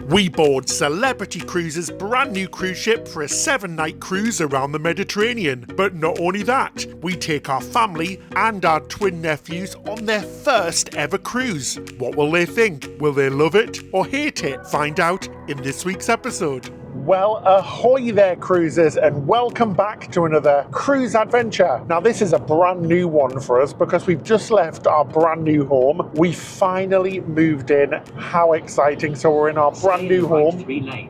We board Celebrity Cruises' brand new cruise ship for a 7-night cruise around the Mediterranean. But not only that, we take our family and our twin nephews on their first ever cruise. What will they think? Will they love it or hate it? Find out in this week's episode. Well, ahoy there, cruisers, and welcome back to another cruise adventure. Now, this is a brand new one for us because we've just left our brand new home. We finally moved in. How exciting. So we're in our brand new home.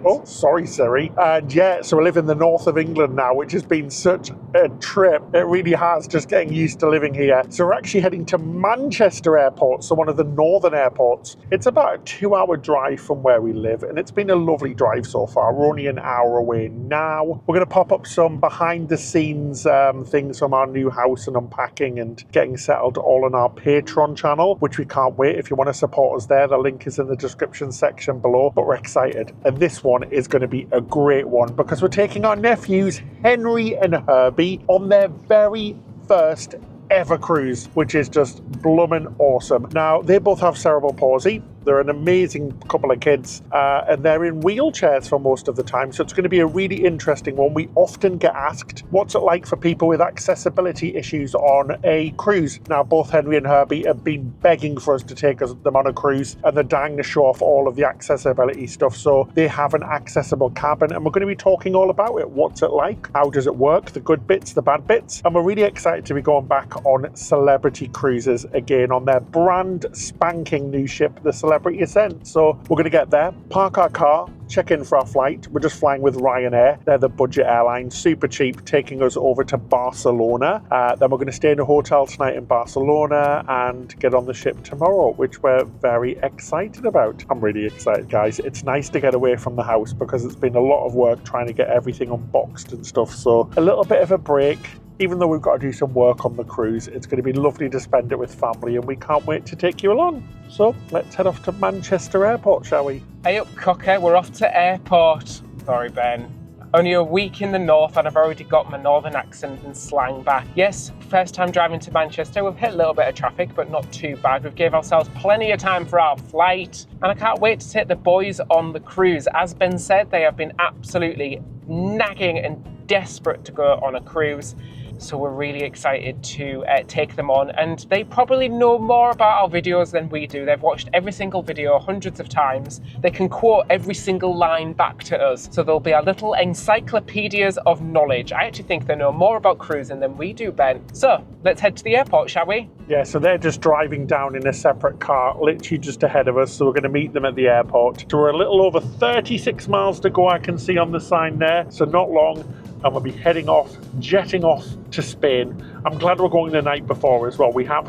Oh, sorry, Siri. And yeah, so we live in the north of England now, which has been such a trip. It really has, just getting used to living here. So we're actually heading to Manchester Airport, so one of the northern airports. It's about a 2-hour drive from where we live, and it's been a lovely drive so far. We're only an hour away now. We're going to pop up some behind the scenes things from our new house and unpacking and getting settled all on our Patreon channel, which we can't wait. If you want to support us there, the link is in the description section below. But we're excited, and this one is going to be a great one because we're taking our nephews Henry and Herbie on their very first ever cruise, which is just bloomin' awesome. Now, they both have cerebral palsy. They're an amazing couple of kids, and they're in wheelchairs for most of the time, so it's going to be a really interesting one. We often get asked, what's it like for people with accessibility issues on a cruise? Now, both Henry and Herbie have been begging for us to take them on a cruise, and they're dying to show off all of the accessibility stuff, so they have an accessible cabin, and we're going to be talking all about it. What's it like? How does it work? The good bits, the bad bits, and we're really excited to be going back on Celebrity Cruises again on their brand spanking new ship, the Celebrity Ascent. So we're going to get there, park our car, check in for our flight. We're just flying with Ryanair. They're the budget airline, super cheap, taking us over to Barcelona. Then we're going to stay in a hotel tonight in Barcelona and get on the ship tomorrow, which we're very excited about. I'm really excited, guys. It's nice to get away from the house because it's been a lot of work trying to get everything unboxed and stuff. So a little bit of a break. Even though we've got to do some work on the cruise, it's going to be lovely to spend it with family, and we can't wait to take you along. So let's head off to Manchester Airport, shall we? Hey up, Cocker, we're off to airport. Sorry, Ben. Only a week in the north and I've already got my northern accent and slang back. Yes, first time driving to Manchester. We've hit a little bit of traffic, but not too bad. We've gave ourselves plenty of time for our flight, and I can't wait to take the boys on the cruise. As Ben said, they have been absolutely nagging and desperate to go on a cruise. So we're really excited to take them on, and they probably know more about our videos than we do. They've watched every single video hundreds of times. They can quote every single line back to us. So they'll be our little encyclopedias of knowledge. I actually think they know more about cruising than we do, Ben. So let's head to the airport, shall we? Yeah, so they're just driving down in a separate car, literally just ahead of us. So we're going to meet them at the airport. So we're a little over 36 miles to go, I can see on the sign there. So not long. And we'll be heading off, jetting off to Spain. I'm glad we're going the night before as well. We have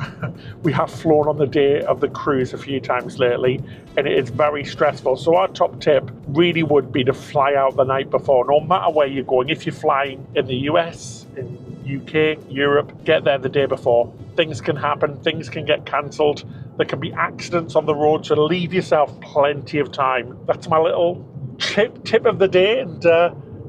flown on the day of the cruise a few times lately, and it is very stressful. So our top tip really would be to fly out the night before, no matter where you're going. If you're flying in the US, in UK, Europe, get there the day before. Things can happen, things can get cancelled. There can be accidents on the road, so leave yourself plenty of time. That's my little tip of the day, and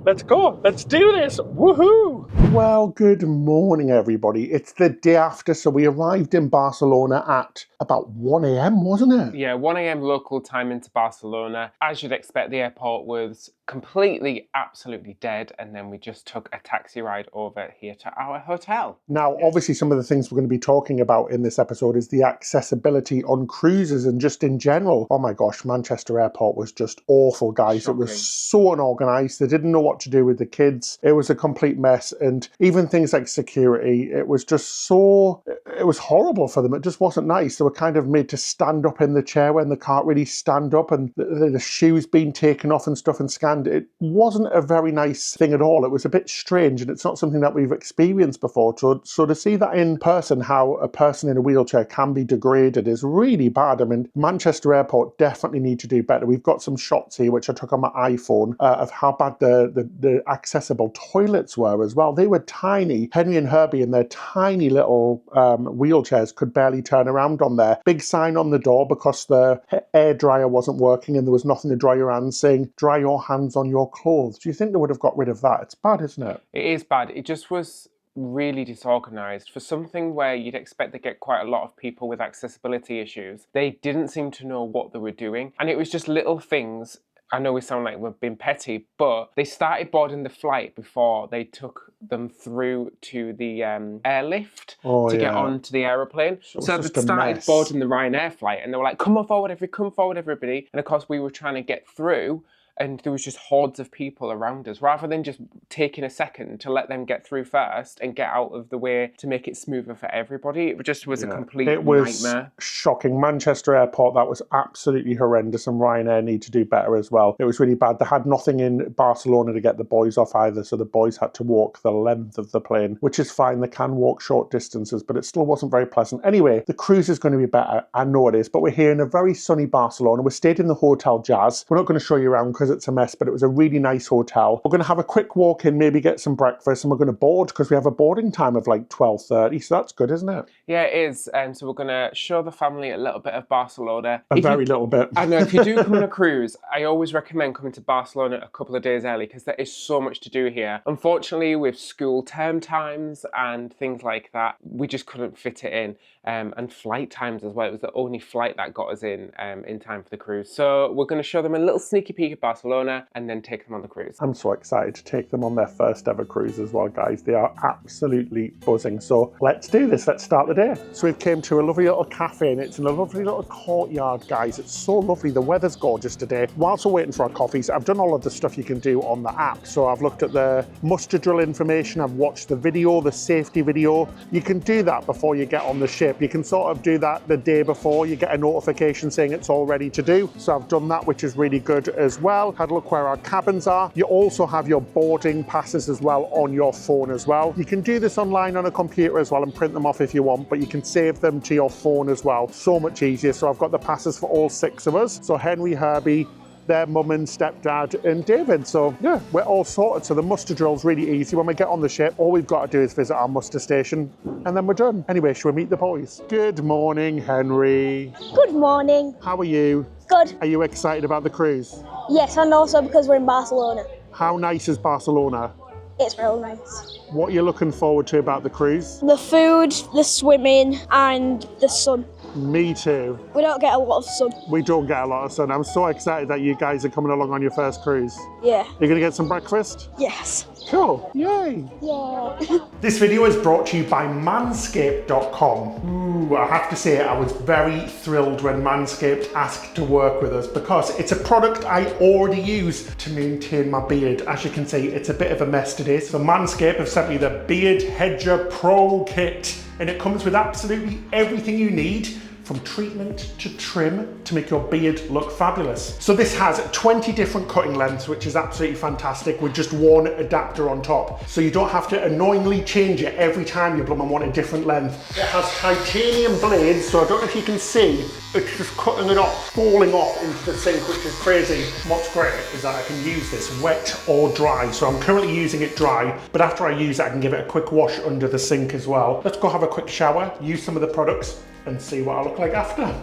let's go. Let's do this. Woohoo! Well, good morning, everybody. It's the day after, so we arrived in Barcelona at about 1 a.m., wasn't it? Yeah, 1 a.m. local time into Barcelona. As you'd expect, the airport was completely, absolutely dead, and then we just took a taxi ride over here to our hotel. Now, obviously, some of the things we're going to be talking about in this episode is the accessibility on cruises and just in general. Oh my gosh, Manchester Airport was just awful, guys. Shocking. It was so unorganized. They didn't know what to do with the kids. It was a complete mess, and even things like security, it was just so, it was horrible for them. It just wasn't nice. They were kind of made to stand up in the chair when they can't really stand up, and the shoes being taken off and stuff and scanned. It wasn't a very nice thing at all. It was a bit strange, and it's not something that we've experienced before. So to see that in person, how a person in a wheelchair can be degraded, is really bad. I mean, Manchester Airport definitely need to do better. We've got some shots here, which I took on my iPhone, of how bad the accessible toilets were as well. They were tiny. Henry and Herbie in their tiny little wheelchairs could barely turn around on there. Big sign on the door because the air dryer wasn't working and there was nothing to dry your hands, saying, dry your hands on your clothes. Do you think they would have got rid of that? It's bad, isn't it? It is bad. It just was really disorganized for something where you'd expect to get quite a lot of people with accessibility issues. They didn't seem to know what they were doing, and it was just little things I know we sound like we've been petty, but they started boarding the flight before they took them through to the airlift to get onto the aeroplane. So they started boarding the Ryanair flight and they were like, come forward, everybody. And of course we were trying to get through and there was just hordes of people around us. Rather than just taking a second to let them get through first and get out of the way to make it smoother for everybody, it just was a complete nightmare. It was shocking. Manchester Airport, that was absolutely horrendous, and Ryanair need to do better as well. It was really bad. They had nothing in Barcelona to get the boys off either, so the boys had to walk the length of the plane, which is fine. They can walk short distances, but it still wasn't very pleasant. Anyway, the cruise is going to be better. I know it is, but we're here in a very sunny Barcelona. We stayed in the Hotel Jazz. We're not going to show you around because it's a mess, but it was a really nice hotel. We're going to have a quick walk in, maybe get some breakfast, and we're going to board because we have a boarding time of like 12:30, so that's good, isn't it? Yeah, it is. So we're going to show the family a little bit of Barcelona. A very little bit. I know, if you do come on a cruise, I always recommend coming to Barcelona a couple of days early because there is so much to do here. Unfortunately, with school term times and things like that, we just couldn't fit it in. And flight times as well. It was the only flight that got us in time for the cruise. So we're going to show them a little sneaky peek of Barcelona and then take them on the cruise. I'm so excited to take them on their first ever cruise as well, guys. They are absolutely buzzing. So let's do this. Let's start the day. So we've came to a lovely little cafe and it's in a lovely little courtyard, guys. It's so lovely. The weather's gorgeous today. Whilst we're waiting for our coffees, I've done all of the stuff you can do on the app. So I've looked at the muster drill information. I've watched the video, the safety video. You can do that before you get on the ship. You can sort of do that the day before. You get a notification saying it's all ready to do. So I've done that, which is really good as well. Had a look where our cabins are. You also have your boarding passes as well on your phone as well. You can do this online on a computer as well and print them off if you want, but you can save them to your phone as well. So much easier. So I've got the passes for all 6 of us. So Henry, Herbie, their mum and stepdad and David. So yeah, we're all sorted. So the muster drill's really easy. When we get on the ship, all we've got to do is visit our muster station and then we're done. Anyway, shall we meet the boys? Good morning, Henry. Good morning. How are you? Good. Are you excited about the cruise? Yes, and also because we're in Barcelona. How nice is Barcelona? It's real nice. What are you looking forward to about the cruise? The food, the swimming, and the sun. Me too. We don't get a lot of sun. We don't get a lot of sun. I'm so excited that you guys are coming along on your first cruise. Yeah. You're going to get some breakfast? Yes. Cool. Yay. Yeah. This video is brought to you by manscaped.com. Ooh, I have to say I was very thrilled when Manscaped asked to work with us because it's a product I already use to maintain my beard. As you can see, it's a bit of a mess today. So Manscaped have sent me the Beard Hedger Pro Kit, and it comes with absolutely everything you need, from treatment to trim, to make your beard look fabulous. So this has 20 different cutting lengths, which is absolutely fantastic, with just one adapter on top. So you don't have to annoyingly change it every time you want a different length. It has titanium blades, so I don't know if you can see, it's just cutting it off, falling off into the sink, which is crazy. What's great is that I can use this wet or dry. So I'm currently using it dry, but after I use it, I can give it a quick wash under the sink as well. Let's go have a quick shower, use some of the products, and see what I look like after.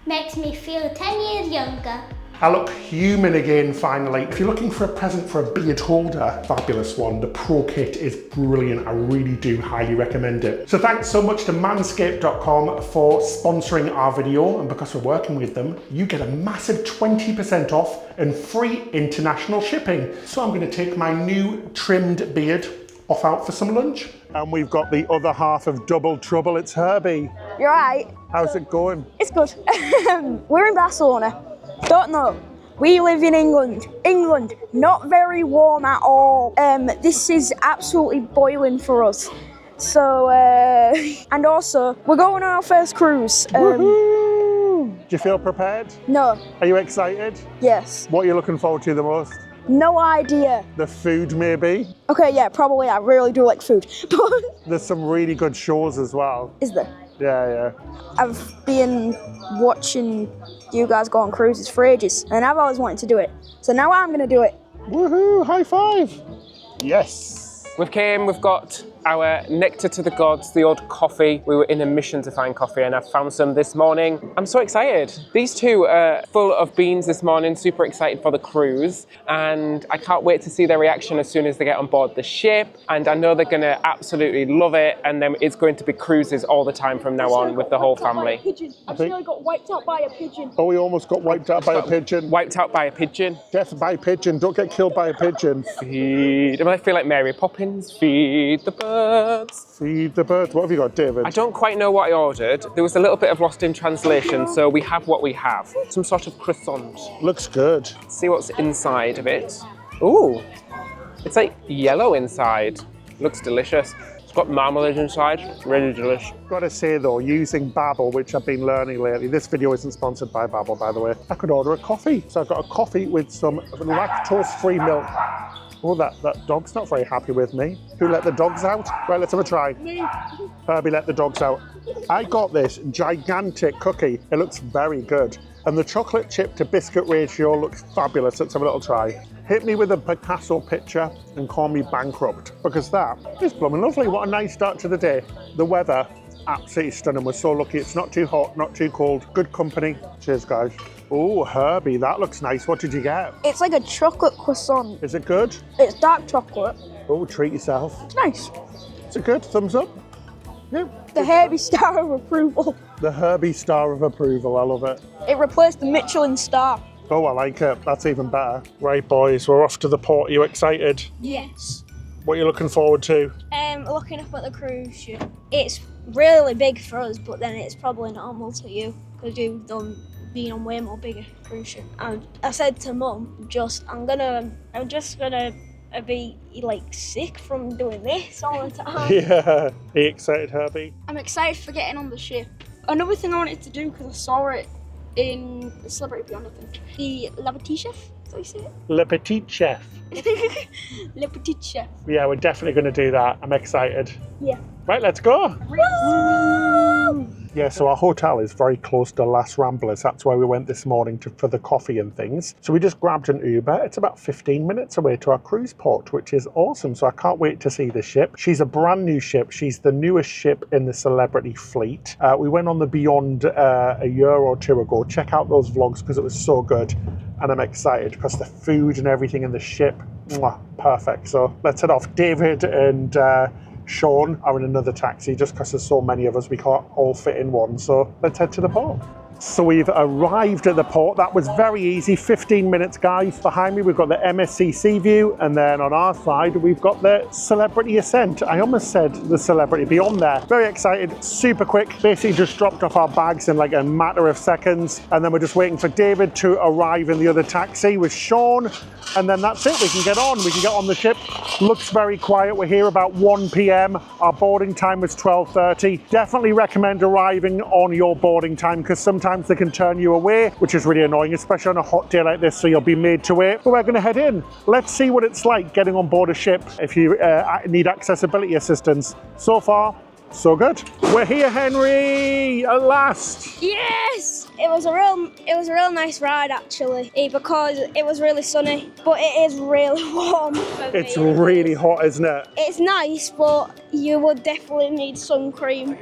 Makes me feel 10 years younger. I look human again finally. If you're looking for a present for a beard holder, fabulous one. The Pro Kit is brilliant. I really do highly recommend it. So thanks so much to manscaped.com for sponsoring our video, and because we're working with them, you get a massive 20% off and free international shipping. So I'm going to take my new trimmed beard off out for some lunch. And we've got the other half of Double Trouble. It's Herbie. You're right. How's it going? It's good. We're in Barcelona. Don't know. We live in England. England, not very warm at all. This is absolutely boiling for us. So, and also, we're going on our first cruise. Woohoo! Do you feel prepared? No. Are you excited? Yes. What are you looking forward to the most? No idea. The food, maybe? Okay, yeah, probably. I really do like food. There's some really good shows as well. Is there? Yeah. I've been watching you guys go on cruises for ages, and I've always wanted to do it. So now I'm going to do it. Woohoo! High five! Yes. We've got our nectar to the gods, the odd coffee. We were in a mission to find coffee and I found some this morning. I'm so excited. These two are full of beans this morning, super excited for the cruise. And I can't wait to see their reaction as soon as they get on board the ship. And I know they're going to absolutely love it. And then it's going to be cruises all the time from now on with the whole family. I nearly got wiped out by a pigeon. Oh, we almost got wiped out by a pigeon. Wiped out by a pigeon. Death by pigeon. Don't get killed by a pigeon. Feed. I feel like Mary Poppins. Feed the birds. Feed the birds. What have you got, David? I don't quite know what I ordered. There was a little bit of lost in translation, so we have what we have. Some sort of croissant. Looks good. Let's see what's inside of it. Ooh, it's like yellow inside. Looks delicious. It's got marmalade inside, really delicious. Gotta say though, using Babbel, which I've been learning lately, this video isn't sponsored by Babbel, by the way. I could order a coffee. So I've got a coffee with some lactose-free milk. Oh, that dog's not very happy with me. Who let the dogs out? Right, let's have a try. Me. Herbie let the dogs out. I got this gigantic cookie. It looks very good. And the chocolate chip to biscuit ratio looks fabulous. Let's have a little try. Hit me with a Picasso picture and call me bankrupt, because that is blooming lovely. What a nice start to the day. The weather, absolutely stunning. We're so lucky. It's not too hot, not too cold. Good company. Cheers, guys. Oh, Herbie, that looks nice. What did you get? It's like a chocolate croissant. Is it good? It's dark chocolate. Oh, treat yourself. It's nice. Is it good? Thumbs up? Yeah. The Herbie star of approval. The Herbie star of approval. I love it. It replaced the Michelin star. Oh, I like it. That's even better. Right, boys, we're off to the port. Are you excited? Yes. What are you looking forward to? Looking up at the cruise ship. It's really big for us, but then it's probably normal to you because you've been on way more bigger cruise ship. And I said to Mum, I'm just gonna be like sick from doing this all the time. Yeah. Are you excited, Herbie? I'm excited for getting on the ship. Another thing I wanted to do, because I saw it in the Celebrity Beyond, I think. The La Petite Chef, is that you say it? Le Petit Chef. Le Petit Chef. Yeah, we're definitely going to do that. I'm excited. Yeah. Right, let's go. Yeah, so our hotel is very close to Las Ramblas. That's where we went this morning for the coffee and things. So we just grabbed an Uber. It's about 15 minutes away to our cruise port, which is awesome. So I can't wait to see the ship. She's a brand new ship. She's the newest ship in the Celebrity fleet. We went on the Beyond a year or two ago. Check out those vlogs because it was so good. And I'm excited because the food and everything in the ship, perfect. So let's head off. David and Sean are in another taxi just because there's so many of us, we can't all fit in one. So let's head to the port. So we've arrived at the port. That was very easy, 15 minutes, guys. Behind me, we've got the MSC Sea View, and then on our side, we've got the Celebrity Ascent. I almost said the Celebrity Beyond there. Very excited, super quick. Basically just dropped off our bags in like a matter of seconds, and then we're just waiting for David to arrive in the other taxi with Sean, and then that's it. We can get on. We can get on the ship. Looks very quiet. We're here about 1 p.m. Our boarding time was 12:30. Definitely recommend arriving on your boarding time because sometimes they can turn you away, which is really annoying, especially on a hot day like this, so you'll be made to wait. But we're going to head in. Let's see what it's like getting on board a ship if you need accessibility assistance. So far, so good. We're here, Henry, at last. Yes! It was a real nice ride actually, because it was really sunny, but it is really warm for me. It's really hot, isn't it? It's nice, but you would definitely need sun cream.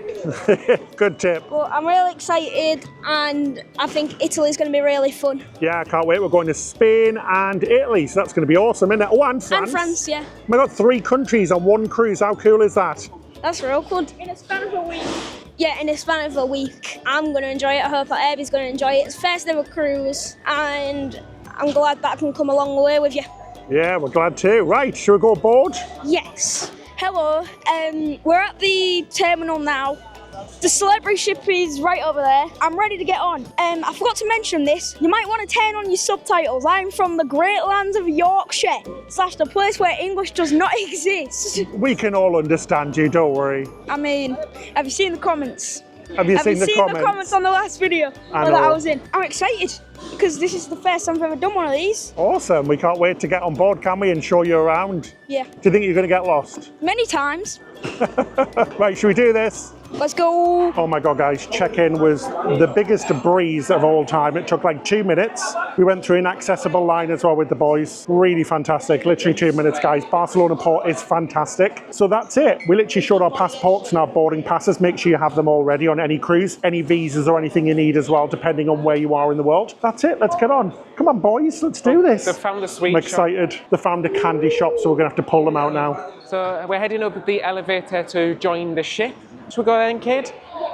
Good tip. But I'm really excited, and I think Italy's going to be really fun. Yeah, I can't wait. We're going to Spain and Italy, so that's going to be awesome, isn't it? Oh, and France. And France, yeah. We got 3 countries on one cruise. How cool is that? That's real good. In a span of a week. Yeah, in a span of a week. I'm going to enjoy it. I hope Abby's going to enjoy it. It's first ever cruise, and I'm glad that I can come along the way with you. Yeah, we're glad too. Right, should we go aboard? Yes. Hello. We're at the terminal now. The Celebrity ship is right over there. I'm ready to get on. I forgot to mention this. You might want to turn on your subtitles. I'm from the great lands of Yorkshire, / the place where English does not exist. We can all understand you, don't worry. I mean, have you seen the comments? Have you seen the comments on the last video that I was in? I'm excited because this is the first time I've ever done one of these. Awesome. We can't wait to get on board, can we, and show you around. Yeah. Do you think you're going to get lost? Many times. Right, should we do this? Let's go. Oh my God, guys, check-in was the biggest breeze of all time. It took like 2 minutes. We went through an accessible line as well with the boys. Really fantastic, literally 2 minutes, guys. Barcelona port is fantastic. So that's it. We literally showed our passports and our boarding passes. Make sure you have them all ready on any cruise, any visas or anything you need as well, depending on where you are in the world. That's it, let's get on. Come on, boys, let's do this. They found the sweet I'm excited. They found a candy shop, so we're gonna have to pull them out now. So we're heading up the elevator to join the ship. Should we go then, kid?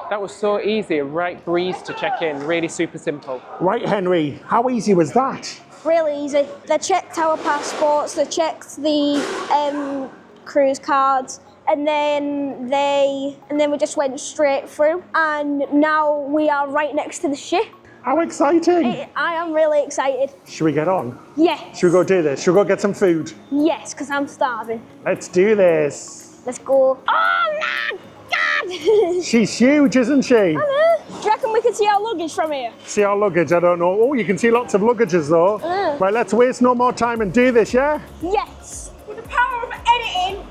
That was so easy, a right breeze to check in, really super simple. Right, Henry, how easy was that? Really easy. They checked our passports, they checked the cruise cards, and then we just went straight through. And now we are right next to the ship. How exciting! I am really excited. Should we get on? Yes. Should we go do this? Should we go get some food? Yes, because I'm starving. Let's do this. Let's go. Oh my God! She's huge, isn't she? I know. Do you reckon we can see our luggage from here? See our luggage? I don't know. Oh, you can see lots of luggages though. Right, let's waste no more time and do this, yeah? Yes. With the power of editing.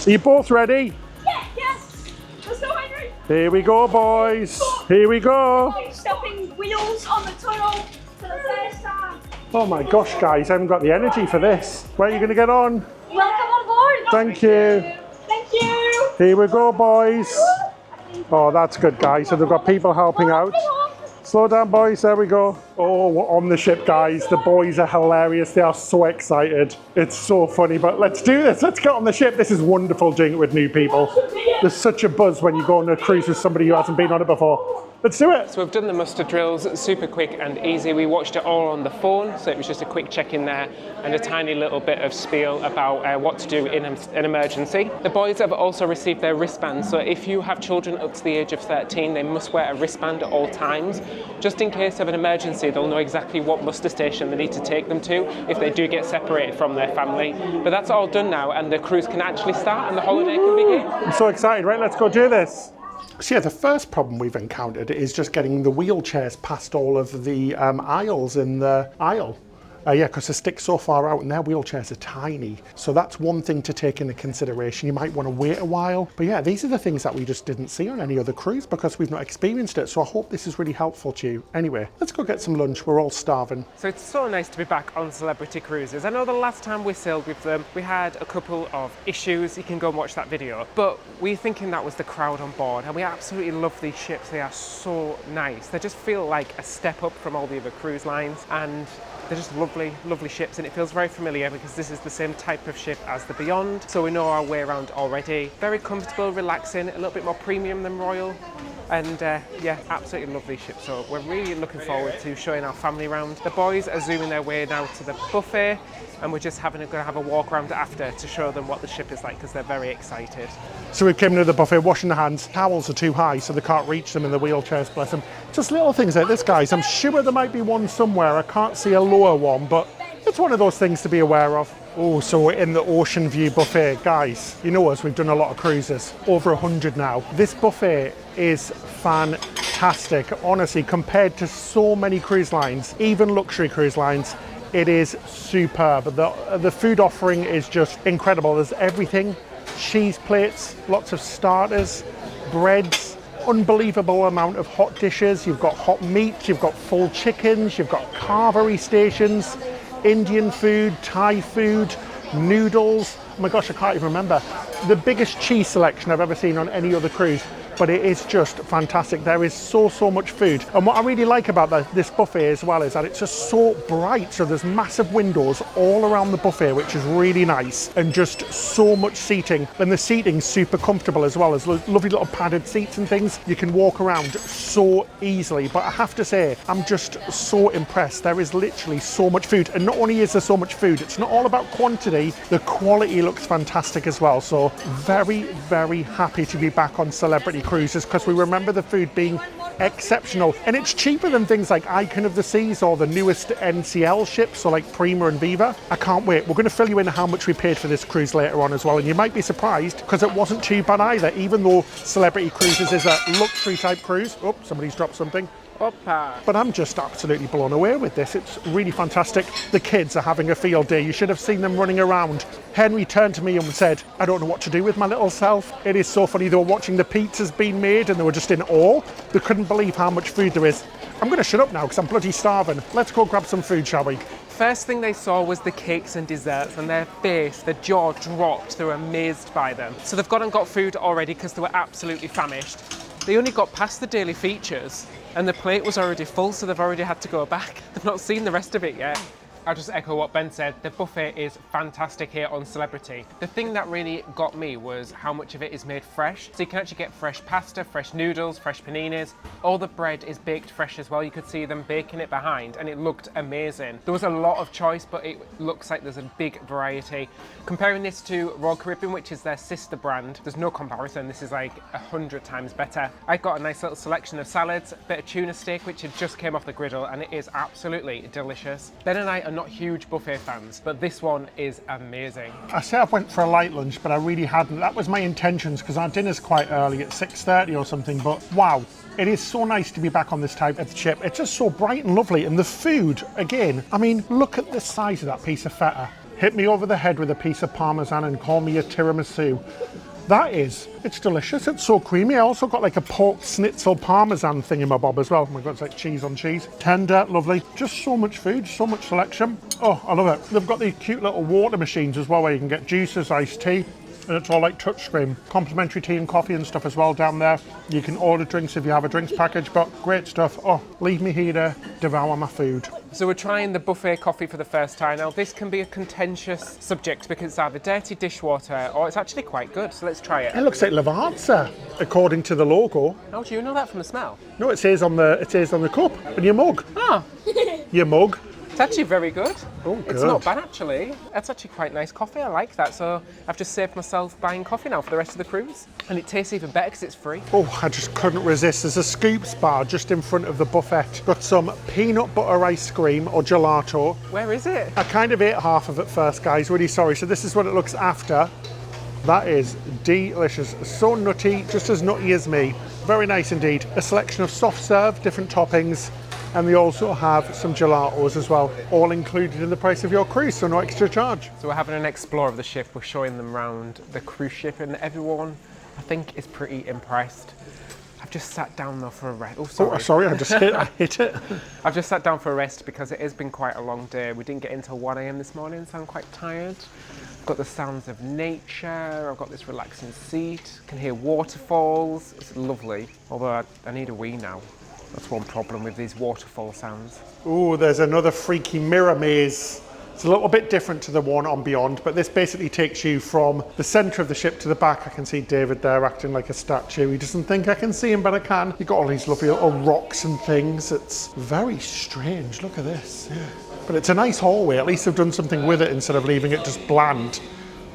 Are you both ready? Yes. Let's go, Henry. Here we go, boys. Here we go. Stepping wheels on the tunnel for the first time. Oh my gosh, guys, I haven't got the energy for this. Where are you going to get on? Welcome on board. Thank you. Thank you. Here we go, boys. Oh, that's good, guys. So they've got people helping out. Slow down, boys. There we go. Oh, we're on the ship, guys. The boys are hilarious. They are so excited. It's so funny, but let's do this. Let's get on the ship. This is wonderful doing it with new people. There's such a buzz when you go on a cruise with somebody who hasn't been on it before. Let's do it. So we've done the muster drills, super quick and easy. We watched it all on the phone, so it was just a quick check in there and a tiny little bit of spiel about what to do in an emergency. The boys have also received their wristbands, so if you have children up to the age of 13, they must wear a wristband at all times. Just in case of an emergency, they'll know exactly what muster station they need to take them to if they do get separated from their family. But that's all done now, and the cruise can actually start and the holiday can begin. I'm so excited. Right, let's go do this. So yeah, the first problem we've encountered is just getting the wheelchairs past all of the aisles in the aisle. Yeah, because they stick so far out and their wheelchairs are tiny. So that's one thing to take into consideration. You might want to wait a while. But yeah, these are the things that we just didn't see on any other cruise because we've not experienced it. So I hope this is really helpful to you. Anyway, let's go get some lunch. We're all starving. So it's so nice to be back on Celebrity Cruises. I know the last time we sailed with them, we had a couple of issues. You can go and watch that video. But we're thinking that was the crowd on board. And we absolutely love these ships. They are so nice. They just feel like a step up from all the other cruise lines. And they're just lovely, lovely ships, and it feels very familiar because this is the same type of ship as the Beyond, so we know our way around already. Very comfortable, relaxing, a little bit more premium than Royal, and yeah, absolutely lovely ship. So we're really looking forward to showing our family around. The boys are zooming their way now to the buffet, and we're just going to have a walk around after to show them what the ship is like because they're very excited. So we came to the buffet, washing the hands. Towels are too high, so they can't reach them in the wheelchairs, bless them. Just little things like this, guys. I'm sure there might be one somewhere. I can't see a lower one, but it's one of those things to be aware of. Oh, so we're in the Ocean View buffet. Guys, you know us, we've done a lot of cruises, over 100 now. This buffet is fantastic, honestly, compared to so many cruise lines, even luxury cruise lines. It is superb. The food offering is just incredible. There's everything, cheese plates, lots of starters, breads, unbelievable amount of hot dishes. You've got hot meat, you've got full chickens, you've got carvery stations, Indian food, Thai food, noodles. Oh my gosh, I can't even remember. The biggest cheese selection I've ever seen on any other cruise. But it is just fantastic. There is so much food. And what I really like about this buffet as well is that it's just so bright. So there's massive windows all around the buffet, which is really nice, and just so much seating. And the seating's super comfortable as well. There's lovely little padded seats and things. You can walk around so easily. But I have to say, I'm just so impressed. There is literally so much food. And not only is there so much food, it's not all about quantity. The quality looks fantastic as well. So very, very happy to be back on Celebrity Cruises because we remember the food being exceptional, and it's cheaper than things like Icon of the Seas or the newest NCL ships, so like Prima and Viva. I can't wait. We're going to fill you in how much we paid for this cruise later on as well, and you might be surprised because it wasn't too bad either, even though Celebrity Cruises is a luxury type cruise. Oh, somebody's dropped something. Opa. But I'm just absolutely blown away with this. It's really fantastic. The kids are having a field day. You should have seen them running around. Henry turned to me and said, I don't know what to do with my little self. It is so funny. They were watching the pizzas being made and they were just in awe. They couldn't believe how much food there is. I'm going to shut up now because I'm bloody starving. Let's go grab some food, shall we? First thing they saw was the cakes and desserts, and their jaw dropped. They were amazed by them. So they've gone and got food already because they were absolutely famished. They only got past the daily features and the plate was already full, so they've already had to go back. They've not seen the rest of it yet. I'll just echo what Ben said. The buffet is fantastic here on Celebrity. The thing that really got me was how much of it is made fresh. So you can actually get fresh pasta, fresh noodles, fresh paninis. All the bread is baked fresh as well. You could see them baking it behind and it looked amazing. There was a lot of choice, but it looks like there's a big variety. Comparing this to Royal Caribbean, which is their sister brand, there's no comparison. This is like 100 times better. I got a nice little selection of salads, a bit of tuna steak, which had just came off the griddle, and it is absolutely delicious. Ben and I are not huge buffet fans, but this one is amazing. I said I went for a light lunch, but I really hadn't. That was my intentions because our dinner's quite early at 6:30 or something, but wow. It is so nice to be back on this type of ship. It's just so bright and lovely, and the food, again, I mean, look at the size of that piece of feta. Hit me over the head with a piece of parmesan and call me a tiramisu. It's delicious. It's so creamy. I also got like a pork schnitzel parmesan thingamabob as well. Oh my God, it's like cheese on cheese. Tender, lovely. Just so much food, so much selection. Oh, I love it. They've got these cute little water machines as well where you can get juices, iced tea. And it's all like touchscreen. Complimentary tea and coffee and stuff as well down there. You can order drinks if you have a drinks package, but great stuff. Oh, leave me here to devour my food. So we're trying the buffet coffee for the first time. Now this can be a contentious subject because it's either dirty dishwater or it's actually quite good. So let's try it. It looks like Lavazza, according to the logo. How do you know that from the smell? No, it says on the cup and your mug. Ah, Your mug. it's actually very good. Oh, good. It's not bad actually. That's actually quite nice coffee. I like that. So I've just saved myself buying coffee now for the rest of the cruise. And it tastes even better because it's free. Oh, I just couldn't resist. There's a Scoops bar just in front of the buffet. Got some peanut butter ice cream or gelato. Where is it? I kind of ate half of it first, guys. Really sorry. So this is what it looks after. That is delicious. So nutty, just as nutty as me. Very nice indeed. A selection of soft serve, different toppings. And they also have some gelatos as well, all included in the price of your cruise, so no extra charge. So we're having an explore of the ship. We're showing them around the cruise ship and everyone, I think, is pretty impressed. I've just sat down though for a rest. Oh, sorry. Oh, sorry, I hit it. I've just sat down for a rest because it has been quite a long day. We didn't get in until 1 a.m. this morning, so I'm quite tired. I've got the sounds of nature. I've got this relaxing seat. Can hear waterfalls. It's lovely. Although I need a wee now. That's one problem with these waterfall sounds. Oh, there's another freaky mirror maze. It's a little bit different to the one on Beyond, but this basically takes you from the centre of the ship to the back. I can see David there acting like a statue. He doesn't think I can see him, but I can. You've got all these lovely little rocks and things. It's very strange. Look at this. Yeah. But it's a nice hallway. At least they've done something with it instead of leaving it just bland.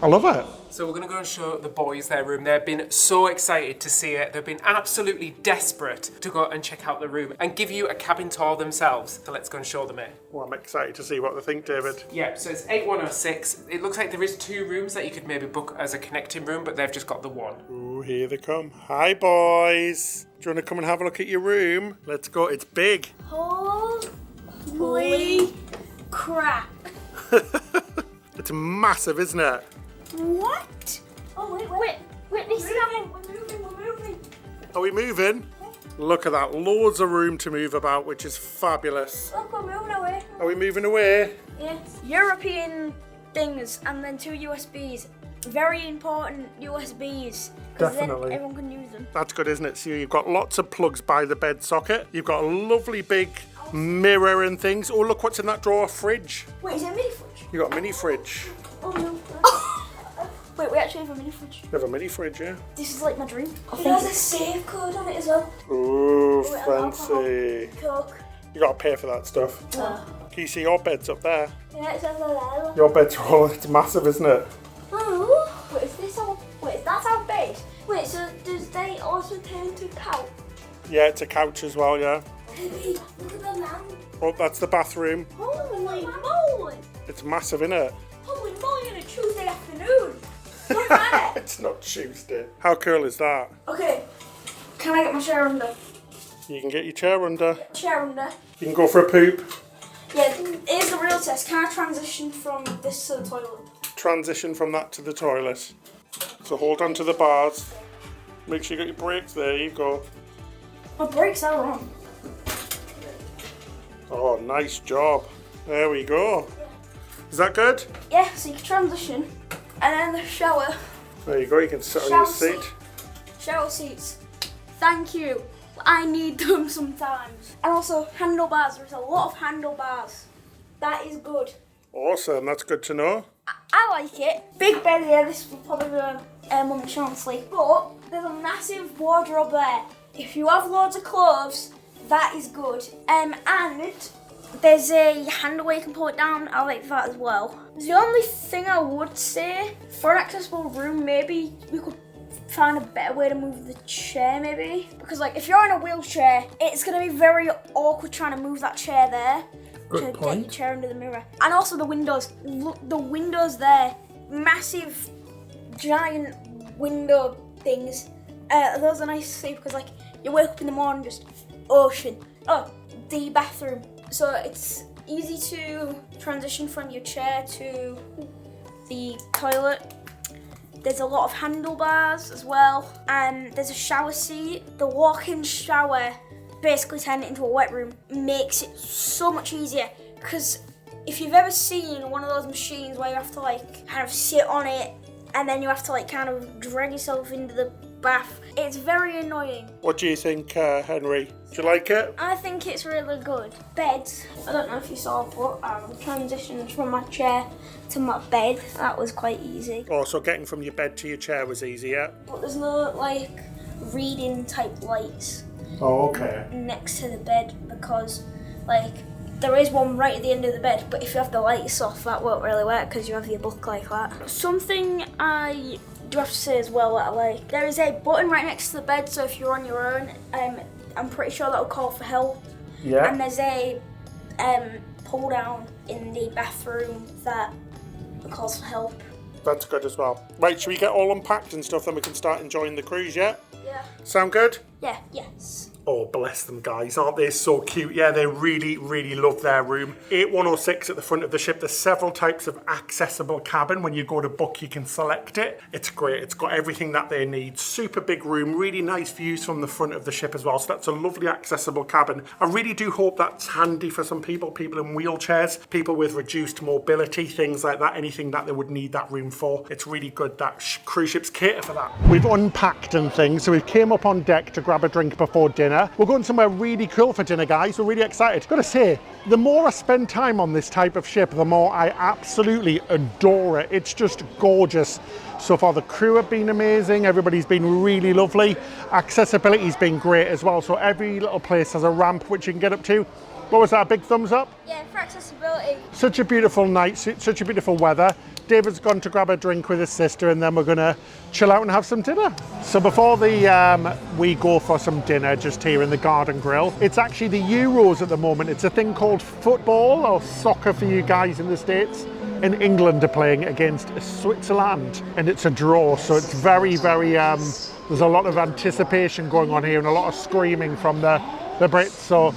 I love it. So we're going to go and show the boys their room. They've been so excited to see it. They've been absolutely desperate to go and check out the room and give you a cabin tour themselves. So let's go and show them it. Well, I'm excited to see what they think, David. Yeah, so it's 8106. It looks like there is 2 rooms that you could maybe book as a connecting room, but they've just got the one. Ooh, here they come. Hi, boys. Do you want to come and have a look at your room? Let's go. It's big. Holy crap. It's massive, isn't it? What? Oh, wait, this is we're moving. Are we moving? Look at that. Loads of room to move about, which is fabulous. Look, we're moving away. Are we moving away? Yes. European things and then 2 USBs. Very important USBs. Because then Definitely. everyone can use them. That's good, isn't it? So you've got lots of plugs by the bed socket. You've got a lovely big mirror and things. Oh, look what's in that drawer. Fridge. Wait, is it a mini fridge? You've got a mini fridge. Oh no. Wait, we actually have a mini fridge. You have a mini fridge, yeah? This is like my dream. It has a save code on it as well. Ooh, Wait, fancy. Coke. You got to pay for that stuff. Can you see your bed's up there? Yeah, it says there. Your bed's all, it's massive, isn't it? Oh, wait, that's our bed. Wait, so does they also turn to couch? Yeah, it's a couch as well, yeah. Hey, look at the lamp. Oh, that's the bathroom. Holy moly! It's massive, isn't it? Holy moly on a Tuesday afternoon! Look at it! It's not Tuesday. How cool is that? Okay, can I get my chair under? You can get your chair under. Chair under. You can go for a poop. Yeah, here's the real test. Can I transition from this to the toilet? Transition from that to the toilet. So hold on to the bars. Make sure you got your brakes. There you go. My brakes are on. Oh, nice job. There we go. Is that good? Yeah, so you can transition. And then the shower. There you go. You can sit on your seat. Shower seats. Thank you. I need them sometimes. And also handlebars. There's a lot of handlebars. That is good. Awesome. That's good to know. I like it. Big bed here. This will probably be where Mum and Sean sleep. But there's a massive wardrobe there. If you have loads of clothes, that is good. And there's a handle where you can pull it down. I like that as well. The only thing I would say, for an accessible room, maybe we could find a better way to move the chair, maybe. Because like, if you're in a wheelchair, it's gonna be very awkward trying to move that chair there. Good point. Get your chair under the mirror. And also the windows. Look, the windows there, massive, giant window things. Those are nice to see because like, you wake up in the morning, just ocean. Oh, the bathroom. So it's easy to transition from your chair to the toilet. There's a lot of handlebars as well. And there's a shower seat. The walk-in shower, basically turning it into a wet room, makes it so much easier. Because if you've ever seen one of those machines where you have to like kind of sit on it and then you have to like kind of drag yourself into the bath, it's very annoying. What do you think, Henry? Do you like it? I think it's really good. Beds, I don't know if you saw, but I transitioned from my chair to my bed. That was quite easy. Oh, so getting from your bed to your chair was easy, yeah? But there's no like reading type lights Oh, okay. next to the bed because like there is one right at the end of the bed, but if you have the lights off, that won't really work because you have your book like that. Something I do have to say as well that I like, there is a button right next to the bed, so if you're on your own, I'm pretty sure that will call for help. Yeah. And there's a pull down in the bathroom that calls for help. That's good as well. Right, should we get all unpacked and stuff, then we can start enjoying the cruise, yeah? Yeah. Sound good? Yeah, yes. Oh, bless them, guys. Aren't they so cute? Yeah, they really, really love their room. 8106 at the front of the ship. There's several types of accessible cabin. When you go to book, you can select it. It's great. It's got everything that they need. Super big room. Really nice views from the front of the ship as well. So that's a lovely accessible cabin. I really do hope that's handy for some people. People in wheelchairs, people with reduced mobility, things like that. Anything that they would need that room for. It's really good that cruise ships cater for that. We've unpacked and things. So we came up on deck to grab a drink before dinner. We're going somewhere really cool for dinner, guys. We're really excited. Gotta say, the more I spend time on this type of ship, the more I absolutely adore it. It's just gorgeous. So far, the crew have been amazing. Everybody's been really lovely. Accessibility's been great as well. So every little place has a ramp which you can get up to. What was that, a big thumbs up? Yeah, for accessibility. Such a beautiful night, such a beautiful weather. David's gone to grab a drink with his sister and then we're gonna chill out and have some dinner. So before we go for some dinner just here in the Garden Grill, it's actually the Euros at the moment. It's a thing called football or soccer for you guys in the States. In England are playing against Switzerland and it's a draw. So it's very, very, there's a lot of anticipation going on here and a lot of screaming from the Brits. So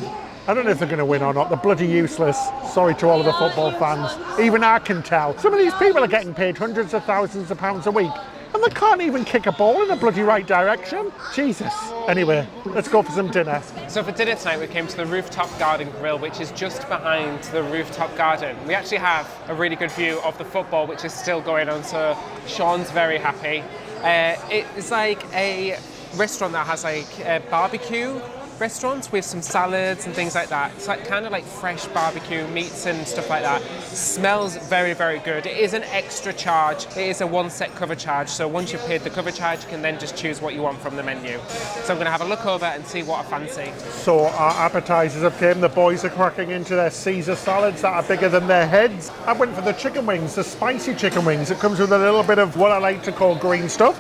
I don't know if they're going to win or not. They're bloody useless. Sorry to all of the football fans. Even I can tell. Some of these people are getting paid hundreds of thousands of pounds a week and they can't even kick a ball in the bloody right direction. Jesus. Anyway, let's go for some dinner. So for dinner tonight, we came to the Rooftop Garden Grill, which is just behind the rooftop garden. We actually have a really good view of the football, which is still going on, so Sean's very happy. It's like a restaurant that has like barbecue restaurants with some salads and things like that. It's like kind of like fresh barbecue meats and stuff like that. Smells very, very good. It is an extra charge. It is a one set cover charge. So once you've paid the cover charge, you can then just choose what you want from the menu. So I'm going to have a look over and see what I fancy. So our appetizers have came. The boys are cracking into their Caesar salads that are bigger than their heads. I went for the chicken wings, the spicy chicken wings. It comes with a little bit of what I like to call green stuff.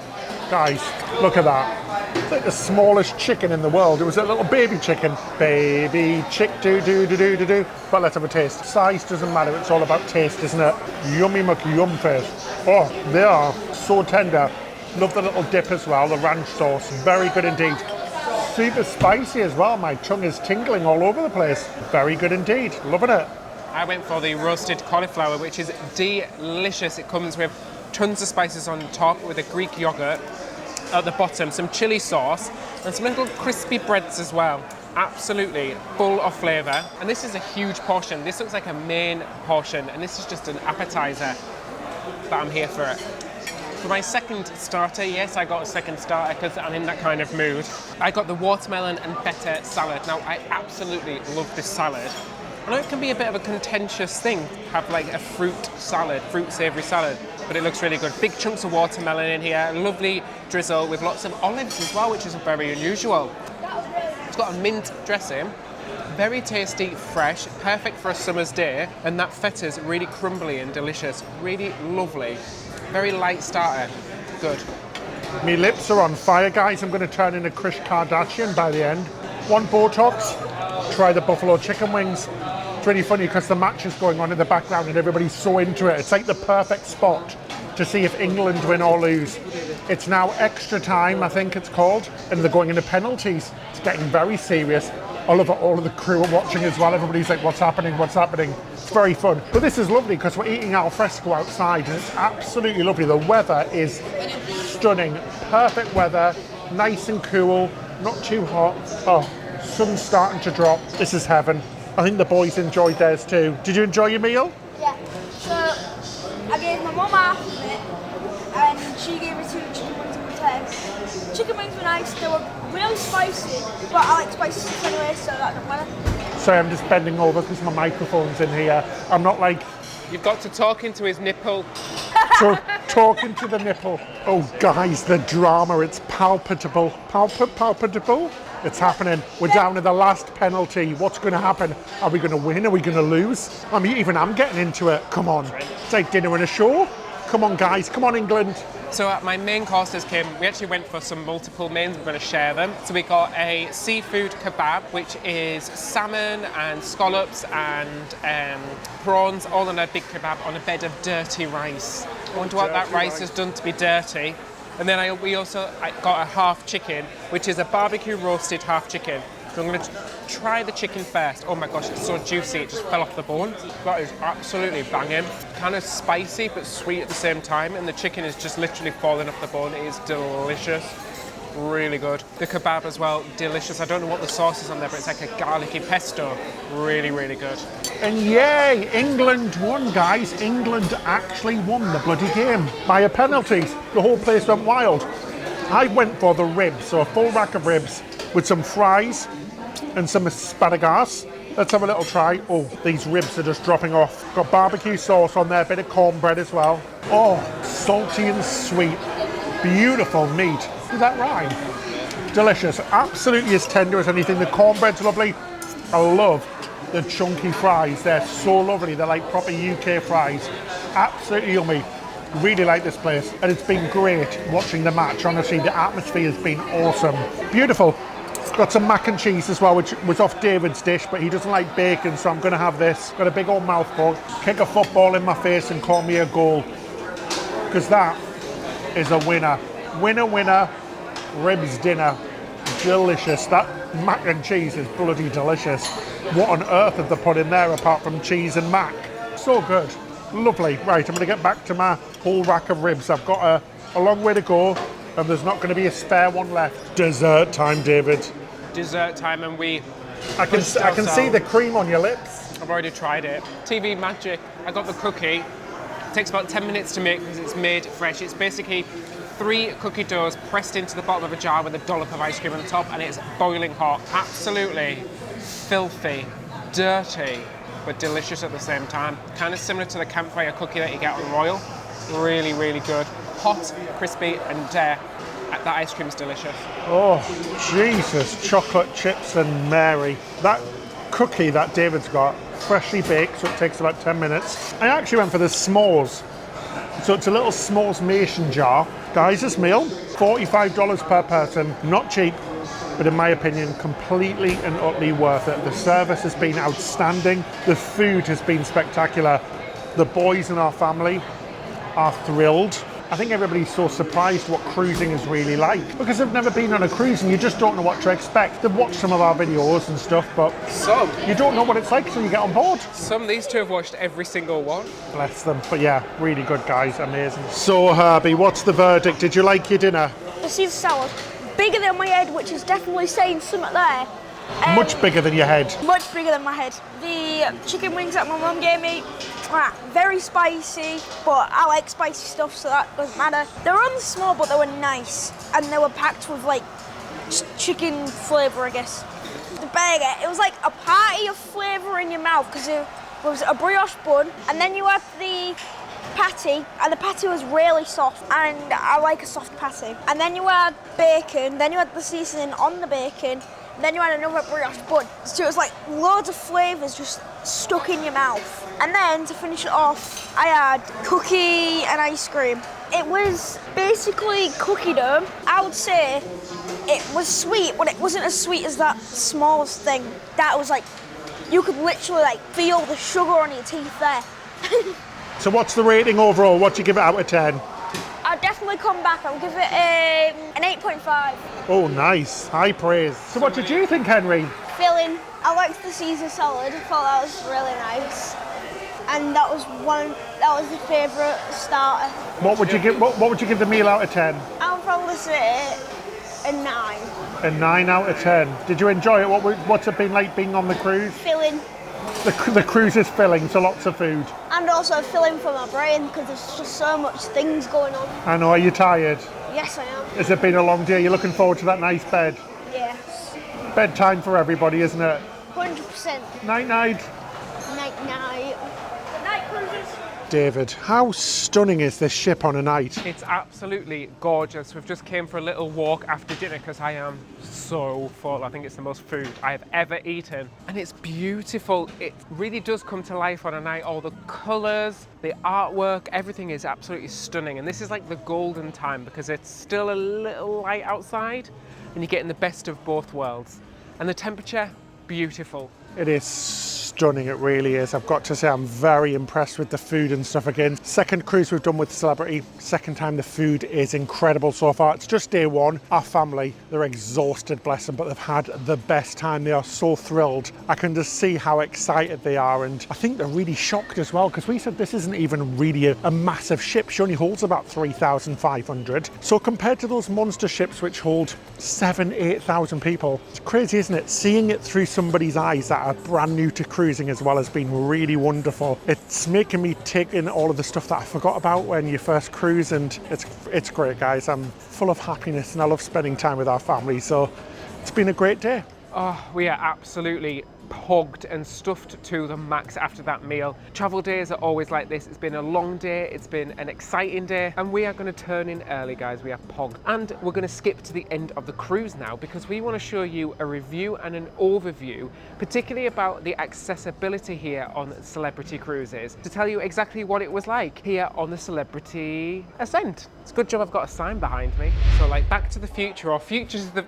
Guys, look at that. It's like the smallest chicken in the world. It was a little baby chicken. Baby chick do. But let's have a taste. Size doesn't matter. It's all about taste, isn't it? Yummy yum face. Oh, they are so tender. Love the little dip as well, the ranch sauce. Very good indeed. super spicy as well. My tongue is tingling all over the place. Very good indeed. Loving it. I went for the roasted cauliflower, which is delicious. It comes with tons of spices on top with a Greek yogurt at the bottom, some chili sauce, and some little crispy breads as well. Absolutely full of flavour. And this is a huge portion. This looks like a main portion, and this is just an appetizer, but I'm here for it. For my second starter, yes, I got a second starter because I'm in that kind of mood. I got the watermelon and feta salad. Now, I absolutely love this salad. I know it can be a bit of a contentious thing, have like a fruit savoury salad, but it looks really good. Big chunks of watermelon in here, lovely drizzle with lots of olives as well, which is very unusual. It's got a mint dressing, very tasty, fresh, perfect for a summer's day, and that feta's really crumbly and delicious, really lovely. Very light starter, good. My lips are on fire, guys. I'm going to turn into Kris Kardashian by the end. One Botox, try the buffalo chicken wings. It's really funny because the match is going on in the background and everybody's so into it. It's like the perfect spot to see if England win or lose. It's now extra time, I think it's called, and they're going into penalties. It's getting very serious. All of the crew are watching as well. Everybody's like, what's happening, what's happening? It's very fun. But this is lovely because we're eating al fresco outside and it's absolutely lovely. The weather is stunning. Perfect weather, nice and cool, not too hot. Oh, sun's starting to drop. This is heaven. I think the boys enjoyed theirs too. Did you enjoy your meal? Yeah. So I gave my mum half of it, and she gave me 2 chicken wings and 10. Chicken wings were nice. They were really spicy, but I like spicy stuff anyway, so that doesn't matter. Sorry, I'm just bending over because my microphone's in here. I'm not like... You've got to talk into his nipple. Talking to the nipple. Oh, guys, the drama, it's palpable. Palpable? It's happening. We're down to the last penalty. What's going to happen? Are we going to win? Are we going to lose? I mean, even I'm getting into it. Come on. It's like dinner and a show. Come on, guys. Come on, England. So my main courses came, we actually went for some multiple mains, we're going to share them. So we got a seafood kebab, which is salmon and scallops and prawns, all on a big kebab on a bed of dirty rice. I wonder what that rice has done to be dirty. And then we also got a half chicken, which is a barbecue roasted half chicken. So I'm going to try the chicken first. Oh my gosh, it's so juicy, it just fell off the bone. That is absolutely banging. Kind of spicy but sweet at the same time, and the chicken is just literally falling off the bone. It is delicious. Really good. The kebab as well, delicious. I don't know what the sauce is on there, but it's like a garlicky pesto. Really, really good. And yay, England won, guys. England actually won the bloody game by a penalty. The whole place went wild. I went for the ribs, so a full rack of ribs with some fries and some asparagus. Let's have a little try. Oh, these ribs are just dropping off. Got barbecue sauce on there, a bit of cornbread as well. Oh, salty and sweet. Beautiful meat. Is that right? Delicious. Absolutely as tender as anything. The cornbread's lovely. I love the chunky fries. They're so lovely. They're like proper UK fries. Absolutely yummy. Really like this place. And it's been great watching the match. Honestly, the atmosphere has been awesome. Beautiful. Got some mac and cheese as well, which was off David's dish, but he doesn't like bacon, so I'm going to have this. Got a big old mouthful. Kick a football in my face and call me a goal. Because that is a winner. Winner, winner, ribs dinner. Delicious. That mac and cheese is bloody delicious. What on earth have they put in there apart from cheese and mac? So good. Lovely. Right, I'm going to get back to my whole rack of ribs. I've got a long way to go, and there's not going to be a spare one left. Dessert time, David. Dessert time, and I can see the cream on your lips. I've already tried it. TV magic. I got the cookie. It takes about 10 minutes to make because it's made fresh. It's basically 3 cookie doughs pressed into the bottom of a jar with a dollop of ice cream on the top, and it's boiling hot. Absolutely filthy, dirty, but delicious at the same time. Kind of similar to the campfire cookie that you get on Royal. Really, really good. Hot, crispy, and that ice cream's delicious. Oh, Jesus. Chocolate chips and Mary. That cookie that David's got, freshly baked, so it takes about 10 minutes. I actually went for the s'mores. So it's a little s'mores mason jar. Guys, this meal, $45 per person. Not cheap, but in my opinion, completely and utterly worth it. The service has been outstanding. The food has been spectacular. The boys in our family are thrilled. I think everybody's so surprised what cruising is really like because they've never been on a cruise and you just don't know what to expect. They've watched some of our videos and stuff, but you don't know what it's like till you get on board. These two have watched every single one. Bless them. But yeah, really good guys, amazing. So Herbie, what's the verdict? Did you like your dinner? The Caesar salad, bigger than my head, which is definitely saying something there. Much bigger than your head. Much bigger than my head. The chicken wings that my mum gave me, very spicy, but I like spicy stuff, so that doesn't matter. They were only small, but they were nice, and they were packed with like chicken flavour, I guess. The burger, it was like a party of flavour in your mouth because it was a brioche bun, and then you had the patty, and the patty was really soft, and I like a soft patty. And then you had bacon, then you had the seasoning on the bacon, then you had another brioche bun. So it was like loads of flavours just stuck in your mouth. And then to finish it off, I had cookie and ice cream. It was basically cookie dough. I would say it was sweet, but it wasn't as sweet as that smallest thing. That was like, you could literally like feel the sugar on your teeth there. So what's the rating overall? What do you give it out of 10? I'd definitely come back. I'll give it an 8.5. Oh, nice. High praise. So what did you think, Henry? Filling. I liked the Caesar salad. I thought that was really nice. And that was the favourite starter. What would you give the meal out of 10? I'll probably say a 9. A 9 out of 10. Did you enjoy it? What's it been like being on the cruise? Filling. The cruise is filling, so lots of food. And also filling for my brain because there's just so much things going on. I know, are you tired? Yes, I am. Has it been a long day? You're looking forward to that nice bed? Yes. Bedtime for everybody, isn't it? 100%. Night night. Night night. Good night, cruisers. David, how stunning is this ship on a night? It's absolutely gorgeous. We've just came for a little walk after dinner because I am so full. I think it's the most food I have ever eaten. And it's beautiful. It really does come to life on a night. All the colours, the artwork, everything is absolutely stunning. And this is like the golden time because it's still a little light outside and you're getting the best of both worlds. And the temperature, beautiful. It is stunning, it really is. I've got to say I'm very impressed with the food and stuff again. Second cruise we've done with Celebrity. Second time the food is incredible so far. It's just day one. Our family, they're exhausted, bless them, but they've had the best time. They are so thrilled. I can just see how excited they are, and I think they're really shocked as well because we said this isn't even really a massive ship. She only holds about 3,500. So compared to those monster ships which hold 8,000 people, it's crazy, isn't it? Seeing it through somebody's eyes that are brand new to cruising as well has been really wonderful. It's making me take in all of the stuff that I forgot about when you first cruise, and it's great, guys. I'm full of happiness and I love spending time with our family, so it's been a great day. Oh, we are absolutely pogged and stuffed to the max after that meal. Travel days are always like this. It's been a long day, it's been an exciting day, and we are going to turn in early, guys. We are pogged. And we're going to skip to the end of the cruise now because we want to show you a review and an overview, particularly about the accessibility here on Celebrity Cruises, to tell you exactly what it was like here on the Celebrity Ascent. It's a good job I've got a sign behind me. So like Back to the Future or Future to the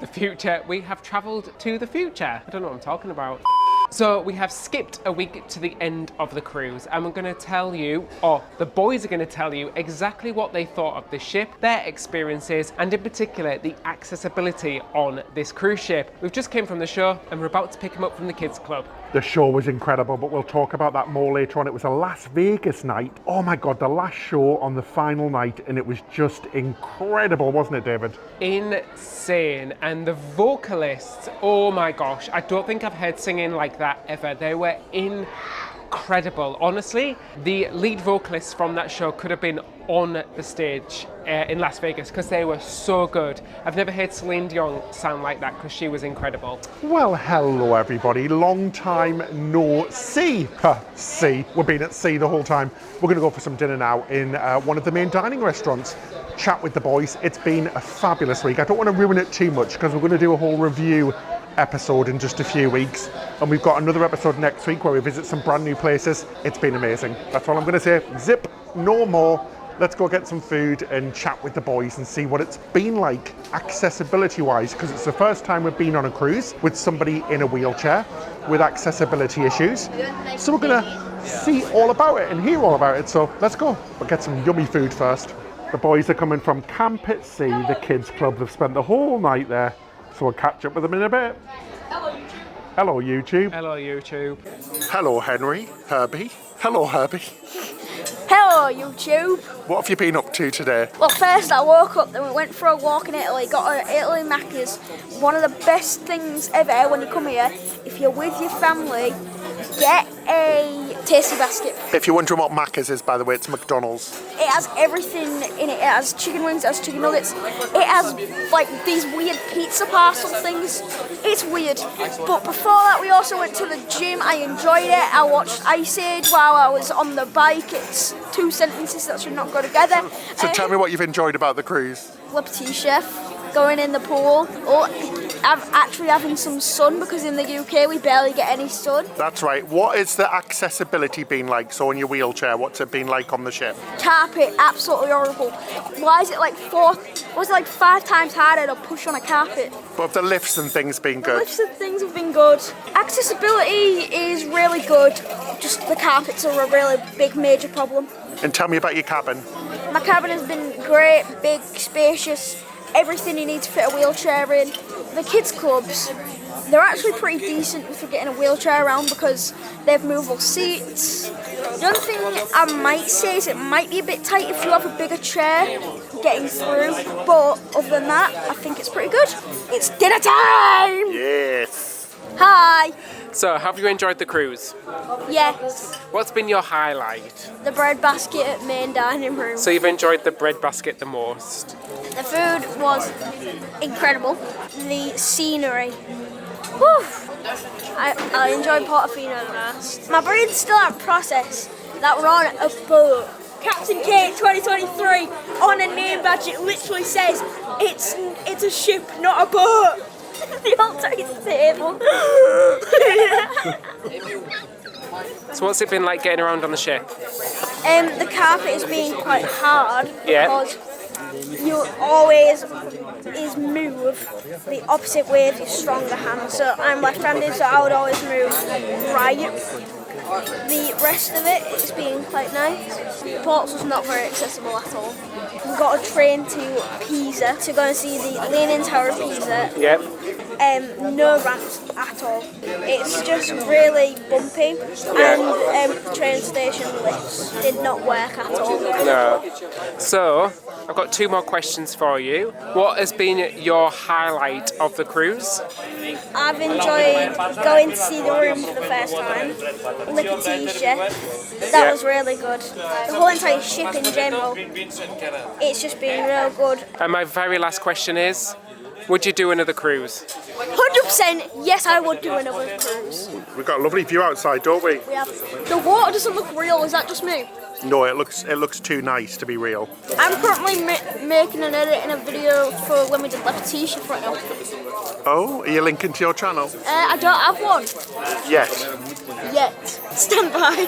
Future, we have travelled to the future. I don't know what I'm talking about. So we have skipped a week to the end of the cruise, and we're going to tell you, or the boys are going to tell you, exactly what they thought of the ship, their experiences, and in particular the accessibility on this cruise ship. We've just came from the show and we're about to pick them up from the kids club. The show was incredible, but we'll talk about that more later on. It was a Las Vegas night. Oh my God, the last show on the final night, and it was just incredible, wasn't it, David? Insane. And the vocalists, oh my gosh, I don't think I've heard singing like that ever. They were incredible. Honestly, the lead vocalists from that show could have been on the stage in Las Vegas because they were so good. I've never heard Celine Dion sound like that because she was incredible. Well, hello everybody. Long time no see. See. We've been at sea the whole time. We're going to go for some dinner now in one of the main dining restaurants. Chat with the boys. It's been a fabulous week. I don't want to ruin it too much because we're going to do a whole review episode in just a few weeks, and we've got another episode next week where we visit some brand new places. It's been amazing. That's all I'm going to say. Zip, no more. Let's go get some food and chat with the boys and see what it's been like accessibility wise, because it's the first time we've been on a cruise with somebody in a wheelchair with accessibility issues. So we're going to see all about it and hear all about it. So let's go. We'll get some yummy food first. The boys are coming from Camp at Sea, the kids club. They've spent the whole night there. So we'll catch up with them in a bit. Hello, YouTube. Hello, YouTube. Hello, Henry. Herbie. Hello, Herbie. Hello, YouTube. What have you been up to today? Well, first I woke up, then we went for a walk in Italy, got an Italy Macca's. One of the best things ever when you come here, if you're with your family, get a tasty basket. If you're wondering what Macca's is, by the way, it's McDonald's. It has everything in it. It has chicken wings, it has chicken nuggets. It has like these weird pizza parcel things. It's weird. But before that, we also went to the gym. I enjoyed it. I watched Ice Age while I was on the bike. It's two sentences that should not go together. So tell me what you've enjoyed about the cruise. Celebrity Chef, going in the pool. I'm actually having some sun because in the UK we barely get any sun. That's right. What is the accessibility been like? So in your wheelchair, what's it been like on the ship? Carpet, absolutely horrible. Why is it like was it like 5 times harder to push on a carpet? But have the lifts and things been The good? lifts and things have been good. Accessibility is really good. Just the carpets are a really big major problem. And tell me about your cabin. My cabin has been great, big, spacious, everything you need to fit a wheelchair in. The kids clubs, they're actually pretty decent for getting a wheelchair around because they have movable seats. The only thing I might say is it might be a bit tight if you have a bigger chair getting through, but other than that, I think it's pretty good. It's dinner time! Yes. Hi! So, have you enjoyed the cruise? Yes, What's been your highlight? the bread basket at main dining room. So you've enjoyed the bread basket the most? The food was incredible. The scenery. Whew. I enjoyed Portofino the most. My brain's still at process that we're on a boat. Captain Kate 2023 on a name badge. It literally says it's a ship, not a boat. The alternate table. So what's it been like getting around on the ship? The carpet has been quite hard Yeah. because you always move the opposite way with your stronger hand. So I'm left-handed, so I would always move right. The rest of it has been quite nice. Ports was not very accessible at all. We got a train to Pisa to go and see the Leaning Tower of Pisa. Yep. No ramps at all. It's just really bumpy, and the train station lifts did not work at all. No. So, I've got 2 more questions for you. What has been your highlight of the cruise? I've enjoyed going to see the room for the first time. Letitia, that was really good. The whole entire ship in general, it's just been real good. And my very last question is, would you do another cruise? 100% yes, I would do another cruise. We've got a lovely view outside, don't we? We have. The water doesn't look real, is that just me? No, it looks too nice to be real. I'm currently making and editing a video for when we did Letitia right now. Oh, are you linking to your channel? I don't have one Yes. yet. Stand by.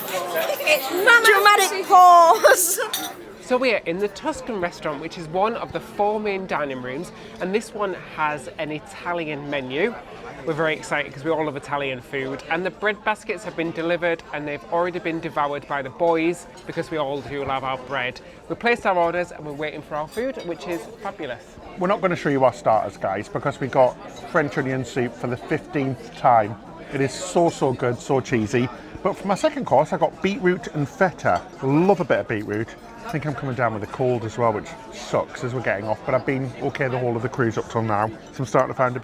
Dramatic pause. So we're in the Tuscan restaurant, which is one of the 4 main dining rooms, and this one has an Italian menu. We're very excited because we all love Italian food, and the bread baskets have been delivered and they've already been devoured by the boys because we all do love our bread. We placed our orders and we're waiting for our food, which is fabulous. We're not going to show you our starters, guys, because we got French onion soup for the 15th time. It is so good, so cheesy. But for my second course, I got beetroot and feta. Love a bit of beetroot. I think I'm coming down with a cold as well, which sucks as we're getting off. But I've been okay the whole of the cruise up till now. So I'm starting to sound a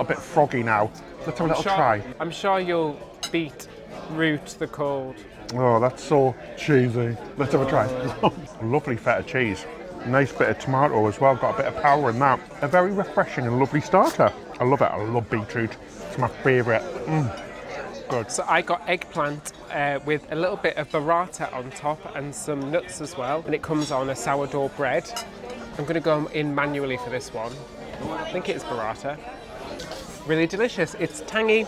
bit froggy now. Let's have a little try. I'm sure you'll beat Root the cold. Oh, that's so cheesy. Let's have a try. Lovely feta cheese. Nice bit of tomato as well. Got a bit of power in that. A very refreshing and lovely starter. I love it. I love beetroot. It's my favourite. Good. So I got eggplant with a little bit of burrata on top and some nuts as well. And it comes on a sourdough bread. I'm going to go in manually for this one. I think it's burrata. Really delicious. It's tangy.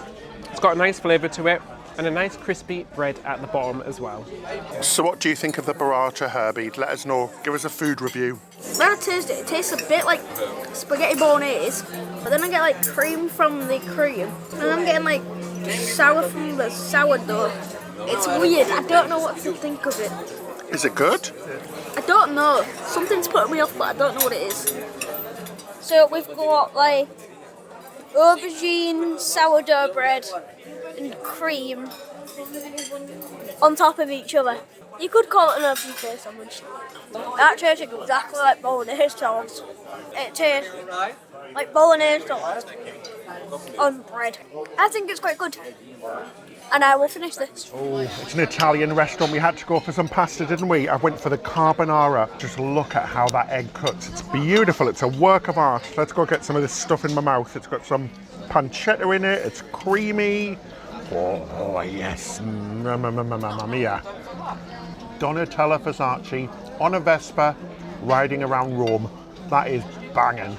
It's got a nice flavour to it. and a nice crispy bread at the bottom as well. So what do you think of the burrata, Herbie? Let us know. Give us a food review. When I taste it, it tastes a bit like spaghetti bolognese, but then I get like cream from the cream, and I'm getting like sour from the sourdough. It's weird. I don't know what to think of it. Is it good? I don't know. Something's putting me off, but I don't know what it is. So we've got like aubergine, sourdough bread, and cream on top of each other. You could call it an open face sandwich. That tastes exactly like bolognese sauce. It tastes like bolognese sauce on bread. I think it's quite good. And I will finish this. Oh, it's an Italian restaurant. We had to go for some pasta, didn't we? I went for the carbonara. Just look at how that egg cuts. It's beautiful. It's a work of art. Let's go get some of this stuff in my mouth. It's got some pancetta in it. It's creamy. Oh yes. Mamma mia. Donatella Versace on a Vespa riding around Rome. That is banging.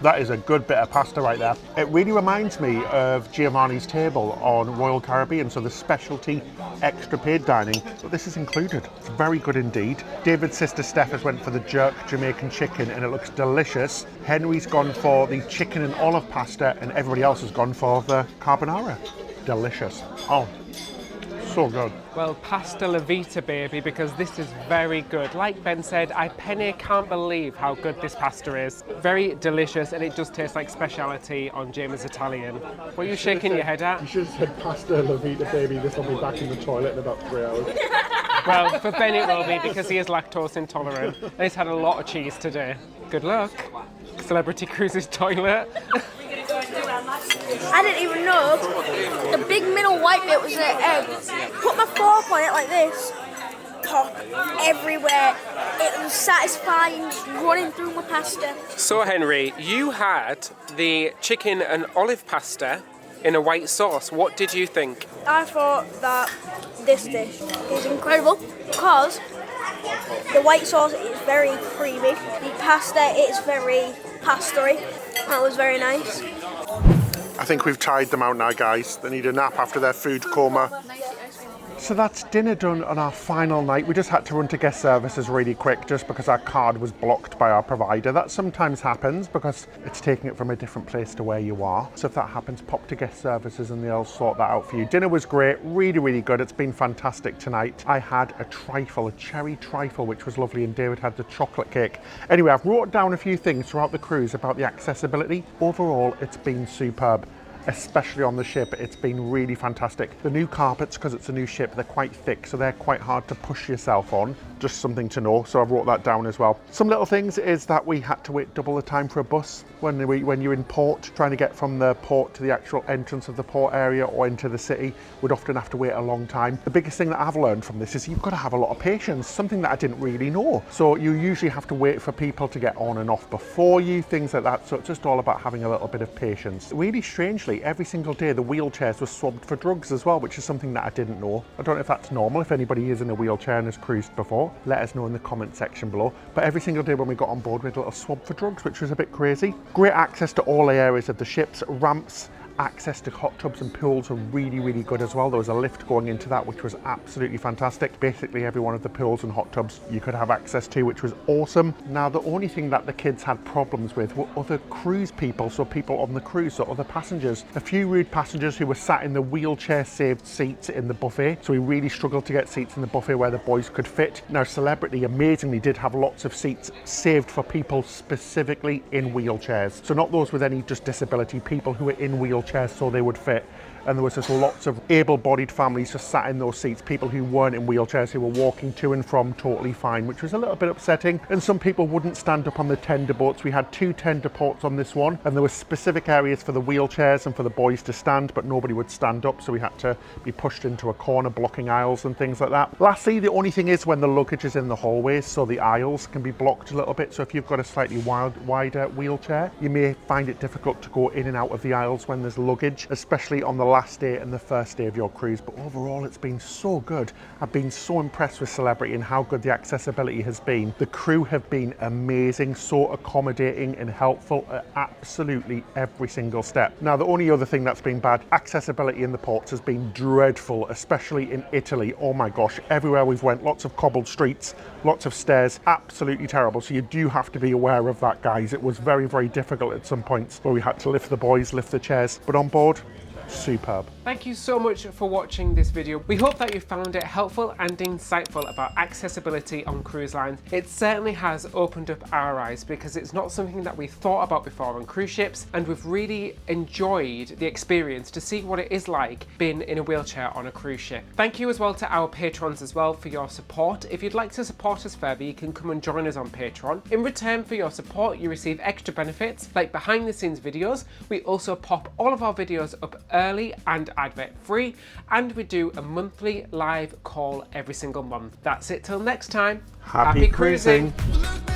That is a good bit of pasta right there. It really reminds me of Giovanni's table on Royal Caribbean, so the specialty extra paid dining, but this is included. It's very good indeed. David's sister Steph has went for the jerk Jamaican chicken and it looks delicious. Henry's gone for the chicken and olive pasta and everybody else has gone for the carbonara. Delicious. Oh, so good. Well, pasta la vita, baby, because this is very good. Like Ben said, I can't believe how good this pasta is. Very delicious, and it does taste like speciality on Jamie's Italian. What are you shaking your head at? You should have said pasta la vita, baby. This will be back in the toilet in about 3 hours. Well, for Ben it will be, because he is lactose intolerant, and he's had a lot of cheese today. Good luck. Celebrity Cruises toilet. I didn't even know the big middle white bit was an egg. Put my fork on it like this. Pop everywhere. It was satisfying, just running through my pasta. So Henry, you had the chicken and olive pasta in a white sauce. What did you think? I thought that this dish is incredible because the white sauce is very creamy. The pasta is very pastery. That was very nice. I think we've tired them out now, guys. They need a nap after their food coma. So that's dinner done on our final night. We just had to run to guest services really quick just because our card was blocked by our provider. That sometimes happens because it's taking it from a different place to where you are. So if that happens, pop to guest services and they'll sort that out for you. Dinner was great, really, really good. It's been fantastic tonight. I had a trifle, a cherry trifle, which was lovely, and David had the chocolate cake. Anyway, I've wrote down a few things throughout the cruise about the accessibility. Overall, it's been superb. Especially on the ship, it's been really fantastic. The new carpets, because it's a new ship, they're quite thick, so they're quite hard to push yourself on. Just something to know, so I've wrote that down as well. Some little things is that we had to wait double the time for a bus when you're in port, trying to get from the port to the actual entrance of the port area or into the city. We'd often have to wait a long time. The biggest thing that I've learned from this is you've got to have a lot of patience, something that I didn't really know. So you usually have to wait for people to get on and off before you, things like that. So it's just all about having a little bit of patience. Really strangely, every single day the wheelchairs were swabbed for drugs as well, which is something that I didn't know. I don't know if that's normal, if anybody is in a wheelchair and has cruised before. Let us know in the comment section below. But every single day when we got on board, we had a little swab for drugs, which was a bit crazy. Great access to all the areas of the ships, ramps, access to hot tubs and pools are really, really good as well. There was a lift going into that, which was absolutely fantastic. Basically every one of the pools and hot tubs you could have access to, which was awesome. Now the only thing that the kids had problems with were other cruise people, so people on the cruise, so other passengers. A few rude passengers who were sat in the wheelchair saved seats in the buffet, so we really struggled to get seats in the buffet where the boys could fit. Now Celebrity amazingly did have lots of seats saved for people specifically in wheelchairs, so not those with any just disability, people who were in wheelchairs so they would fit. And there was just lots of able-bodied families just sat in those seats, people who weren't in wheelchairs who were walking to and from totally fine, which was a little bit upsetting. And some people wouldn't stand up on the tender boats. We had 2 tender ports on this one, and there were specific areas for the wheelchairs and for the boys to stand, but nobody would stand up, so we had to be pushed into a corner, blocking aisles and things like that. Lastly, the only thing is when the luggage is in the hallways, so the aisles can be blocked a little bit. So if you've got a slightly wider wheelchair, you may find it difficult to go in and out of the aisles when there's luggage, especially on the last day and the first day of your cruise, but overall it's been so good. I've been so impressed with Celebrity and how good the accessibility has been. The crew have been amazing, so accommodating and helpful at absolutely every single step. Now, the only other thing that's been bad, accessibility in the ports has been dreadful, especially in Italy. Oh my gosh, everywhere we've went, lots of cobbled streets, lots of stairs, absolutely terrible. So you do have to be aware of that, guys. It was very, very difficult at some points where we had to lift the boys, lift the chairs, but on board, superb. Thank you so much for watching this video. We hope that you found it helpful and insightful about accessibility on cruise lines. It certainly has opened up our eyes because it's not something that we thought about before on cruise ships, and we've really enjoyed the experience to see what it is like being in a wheelchair on a cruise ship. Thank you as well to our patrons as well for your support. If you'd like to support us further, you can come and join us on Patreon. In return for your support, you receive extra benefits like behind the scenes videos. We also pop all of our videos up early and advert free, and we do a monthly live call every single month. That's it till next time. Happy cruising. Look